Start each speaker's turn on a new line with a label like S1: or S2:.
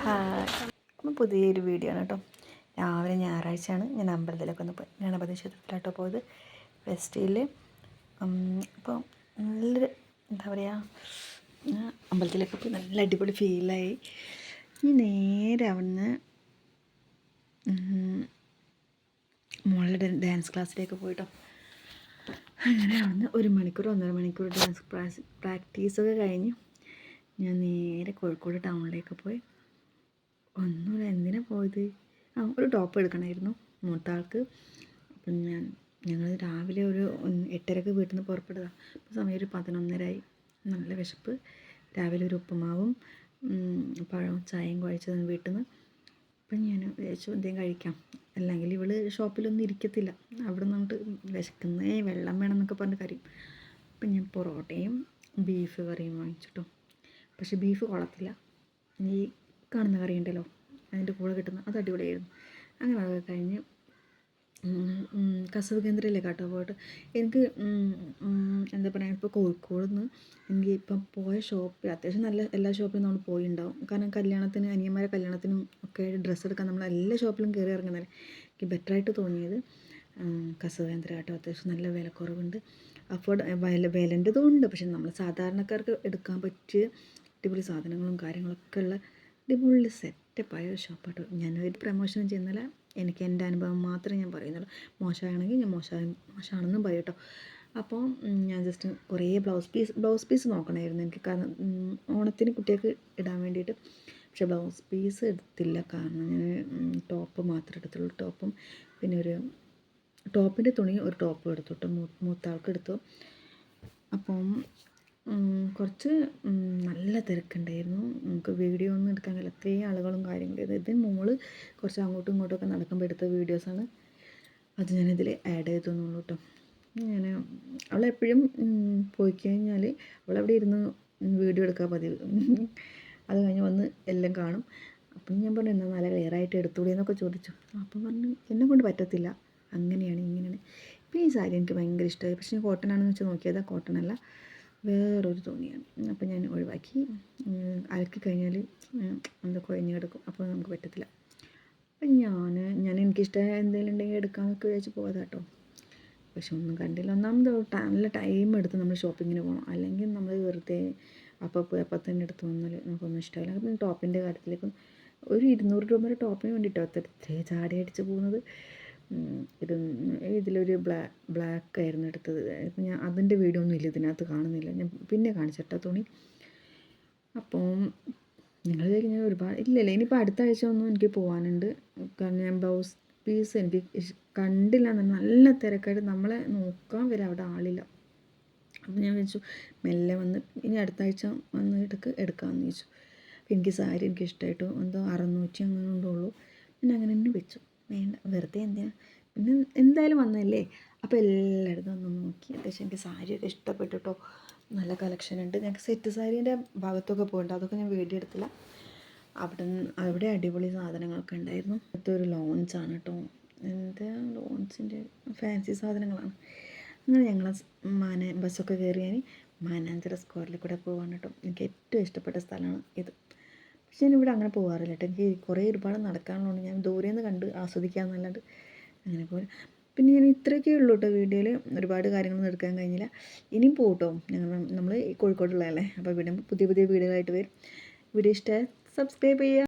S1: Hi, അപ്പം പുതിയൊരു video ആണ് കേട്ടോ. രാവിലെ ഞായറാഴ്ചയാണ്. ഞാൻ അമ്പലത്തിലൊക്കെ ഒന്ന് പോയി ഗണപതി ക്ഷേത്രത്തിലാട്ടോ പോയത് വെസ്റ്റിൽ. അപ്പോൾ നല്ലൊരു എന്താ പറയുക, അമ്പലത്തിലൊക്കെ പോയി നല്ല അടിപൊളി ഫീലായി. ഇനി നേരെ അവിടുന്ന് മോളുടെ ഡാൻസ് ക്ലാസ്സിലേക്ക് പോയിട്ടോ. അങ്ങനെ അവിടുന്ന് 1 മണിക്കൂർ 1.5 മണിക്കൂർ ഡാൻസ് പ്രാക്ടീസൊക്കെ കഴിഞ്ഞ് ഞാൻ നേരെ കോഴിക്കോട് ടൗണിലേക്ക് പോയി. ഒന്നുമില്ല, എന്തിനാണ് പോയത്? ഒരു ടോപ്പ് എടുക്കണമായിരുന്നു മൂത്ത ആൾക്ക്. അപ്പം ഞങ്ങൾ രാവിലെ ഒരു 8:30 വീട്ടിൽ നിന്ന് പുറപ്പെടുക. അപ്പോൾ സമയം ഒരു 11:30 നല്ല വിശപ്പ്. രാവിലെ ഒരു ഉപ്പുമാവും പഴവും ചായയും കഴിച്ചത് വീട്ടിൽ നിന്ന്. അപ്പം ഞാൻ വിചാരിച്ചു എന്തെങ്കിലും കഴിക്കാം, അല്ലെങ്കിൽ ഇവള് ഷോപ്പിലൊന്നും ഇരിക്കത്തില്ല. അവിടെ നിന്നിട്ട് വിശക്കുന്നേ വെള്ളം വേണം എന്നൊക്കെ പറഞ്ഞ് കരയും. അപ്പം ഞാൻ പൊറോട്ടയും ബീഫ് കറിയും വാങ്ങിച്ചിട്ടോ. പക്ഷേ ബീഫ് കൊള്ളത്തില്ല. ഈ കാണുന്ന കറി ഉണ്ടല്ലോ, അതിൻ്റെ കൂടെ കിട്ടുന്ന അത് അടിപൊളിയായിരുന്നു. അങ്ങനെ അതൊക്കെ കഴിഞ്ഞ് കസവ് കേന്ദ്രയിലേക്കാട്ടോ പോയിട്ട്. എനിക്ക് എന്താ പറയുക, ഇപ്പോൾ കോഴിക്കോട് നിന്ന് എനിക്ക് ഇപ്പം പോയ ഷോപ്പ് അത്യാവശ്യം നല്ല എല്ലാ ഷോപ്പിലും നമ്മൾ പോയിട്ടുണ്ടാവും. കാരണം കല്യാണത്തിന്, അനിയന്മാരെ കല്യാണത്തിനും ഒക്കെ ഡ്രസ്സ് എടുക്കാൻ നമ്മൾ എല്ലാ ഷോപ്പിലും കയറി ഇറങ്ങുന്നതല്ലേ. എനിക്ക് ബെറ്ററായിട്ട് തോന്നിയത് കസവ് കേന്ദ്ര കേട്ടോ. അത്യാവശ്യം നല്ല വിലക്കുറവുണ്ട്. വിലൻ്റെതും ഉണ്ട്, പക്ഷെ നമ്മൾ സാധാരണക്കാർക്ക് എടുക്കാൻ പറ്റിയ അടിപൊളി സാധനങ്ങളും കാര്യങ്ങളൊക്കെ ഉള്ള അടിപൊളി സെറ്റപ്പായ ഒരു ഷോപ്പാട്ടോ. ഞാനൊരു പ്രമോഷനും ചെയ്യുന്നില്ല, എനിക്ക് എൻ്റെ അനുഭവം മാത്രമേ ഞാൻ പറയുന്നുള്ളൂ. മോശമാണെങ്കിൽ ഞാൻ മോശമാണെന്നും പറയും കേട്ടോ. അപ്പോൾ ഞാൻ ജസ്റ്റ് കുറേ ബ്ലൗസ് പീസ് നോക്കണമായിരുന്നു എനിക്ക്. കാരണം ഓണത്തിന് കുട്ടികൾക്ക് ഇടാൻ വേണ്ടിയിട്ട്. പക്ഷേ ബ്ലൗസ് പീസ് എടുത്തില്ല, കാരണം ഞാൻ ടോപ്പ് മാത്രമേ എടുത്തുള്ളൂ. ടോപ്പും പിന്നെ ഒരു ടോപ്പിൻ്റെ തുണി ഒരു ടോപ്പും എടുത്തു കേട്ടോ. മൂത്ത ആൾക്ക് എടുത്തു. അപ്പം കുറച്ച് നല്ല തിരക്കുണ്ടായിരുന്നു. നമുക്ക് വീഡിയോ ഒന്നും എടുക്കാൻ കഴിയില്ല, അത്രയും ആളുകളും കാര്യങ്ങളും. ഇത് മോള് കുറച്ച് അങ്ങോട്ടും ഇങ്ങോട്ടുമൊക്കെ നടക്കുമ്പോൾ എടുത്ത വീഡിയോസാണ്. അത് ഞാനിതിൽ ആഡ് ചെയ്തു എന്നുള്ളൂ കേട്ടോ. ഞാൻ അവളെപ്പോഴും പോയി കഴിഞ്ഞാൽ അവളവിടെ ഇരുന്ന് വീഡിയോ എടുക്കാൻ പതിവ്. അത് കഴിഞ്ഞ് വന്ന് എല്ലാം കാണും. അപ്പം ഞാൻ പറഞ്ഞു എന്നാൽ നല്ല ക്ലിയറായിട്ട് എടുത്തുകൂടി എന്നൊക്കെ ചോദിച്ചു. അപ്പം പറഞ്ഞു എന്നെ കൊണ്ട് പറ്റത്തില്ല, അങ്ങനെയാണ് ഇങ്ങനെയാണ്. ഇപ്പം ഈ സാരി എനിക്ക് ഭയങ്കര ഇഷ്ടമായി. പക്ഷേ കോട്ടൺ ആണെന്ന് വെച്ച് നോക്കിയതാ, കോട്ടൺ അല്ല, വേറൊരു തുണിയാണ്. അപ്പം ഞാൻ ഒഴിവാക്കി. അലക്കി കഴിഞ്ഞാൽ എന്താ കുഴഞ്ഞ് കിടക്കും, അപ്പോൾ നമുക്ക് പറ്റത്തില്ല. അപ്പം ഞാൻ എനിക്കിഷ്ടമായ എന്തെങ്കിലും ഉണ്ടെങ്കിൽ എടുക്കാമെന്നൊക്കെ വിചാരിച്ച് പോയതാട്ടോ. പക്ഷെ ഒന്നും കണ്ടില്ല. ഒന്നാമത് നല്ല ടൈം എടുത്ത് നമ്മൾ ഷോപ്പിങ്ങിന് പോകണം, അല്ലെങ്കിൽ നമ്മൾ വെറുതെ അപ്പോൾ പോയി അപ്പം തന്നെ എടുത്ത് വന്നാൽ നമുക്കൊന്നും ഇഷ്ടമില്ല. അപ്പം ടോപ്പിൻ്റെ കാര്യത്തിലേക്കും ഒരു 200 രൂപയുടെ ടോപ്പിന് വേണ്ടിയിട്ടോ അത്രേ ചാടി അടിച്ച് പോകുന്നത്. ഇതിലൊരു ബ്ലാക്ക് ആയിരുന്നു എടുത്തത്. ഇപ്പം ഞാൻ അതിൻ്റെ വീഡിയോ ഒന്നും ഇല്ല ഇതിനകത്ത്, കാണുന്നില്ല. ഞാൻ പിന്നെ കാണിച്ചിട്ടാ തുണി. അപ്പം നിങ്ങൾ ഞാൻ ഒരുപാട് ഇല്ലല്ലേ. ഇനിയിപ്പോൾ അടുത്ത ആഴ്ച ഒന്നും എനിക്ക് പോകാനുണ്ട്. കാരണം ഞാൻ ബ്ലൗസ് പീസ് എനിക്ക് കണ്ടില്ല, നല്ല തിരക്കായിട്ട് നമ്മളെ നോക്കാൻ വരെ അവിടെ ആളില്ല. അപ്പം ഞാൻ വിചാരിച്ചു മെല്ലെ വന്ന് ഇനി അടുത്ത ആഴ്ച വന്ന് എടുക്കാമെന്ന് ചോദിച്ചു. അപ്പം എനിക്ക് സാരി എനിക്ക് ഇഷ്ടമായിട്ടു. എന്തോ 600 അങ്ങനെ ഉണ്ടുള്ളൂ. പിന്നെ അങ്ങനെ തന്നെ വെച്ചു. വേണ്ട, വെറുതെ എന്തിനാ, പിന്നെ എന്തായാലും വന്നല്ലേ. അപ്പോൾ എല്ലായിടത്തും ഒന്ന് നോക്കി. അത്യാവശ്യം എനിക്ക് സാരിയൊക്കെ ഇഷ്ടപ്പെട്ടു കേട്ടോ. നല്ല കളക്ഷൻ ഉണ്ട്. ഞങ്ങൾക്ക് സെറ്റ് സാരീൻ്റെ ഭാഗത്തൊക്കെ പോയിട്ടുണ്ട്, അതൊക്കെ ഞാൻ വീഡിയോ എടുത്തില്ല. അവിടെ അടിപൊളി സാധനങ്ങളൊക്കെ ഉണ്ടായിരുന്നു. അടുത്തൊരു ലോഞ്ചാണ് കേട്ടോ. എന്താ ലോഞ്ചിൻ്റെ ഫാൻസി സാധനങ്ങളാണ്. അങ്ങനെ ഞങ്ങൾ ബസ്സൊക്കെ കയറി ഞാൻ മാനാഞ്ചിറ സ്ക്വയറിൽ കൂടെ പോകാൻ കേട്ടോ. എനിക്ക് ഏറ്റവും ഇഷ്ടപ്പെട്ട സ്ഥലമാണ് ഇത്. പക്ഷെ ഞാനിവിടെ അങ്ങനെ പോകാറില്ല കേട്ടോ. എനിക്ക് ഒരുപാട് നടക്കാനുള്ളതുകൊണ്ട് ഞാൻ ദൂരെ നിന്ന് കണ്ട് ആസ്വദിക്കാമെന്നല്ലാണ്ട് അങ്ങനെ പോലും. പിന്നെ ഞാൻ ഇത്രയൊക്കെ ഉള്ളൂ കേട്ടോ വീഡിയോയിൽ. ഒരുപാട് കാര്യങ്ങളൊന്നും എടുക്കാൻ കഴിഞ്ഞില്ല. ഇനിയും പോകും കേട്ടോ. നമ്മൾ കോഴിക്കോടുള്ളതല്ലേ, അപ്പോൾ ഇവിടെ പുതിയ വീഡിയോകളായിട്ട് വരും. വീഡിയോ ഇഷ്ടമായി സബ്സ്ക്രൈബ് ചെയ്യുക.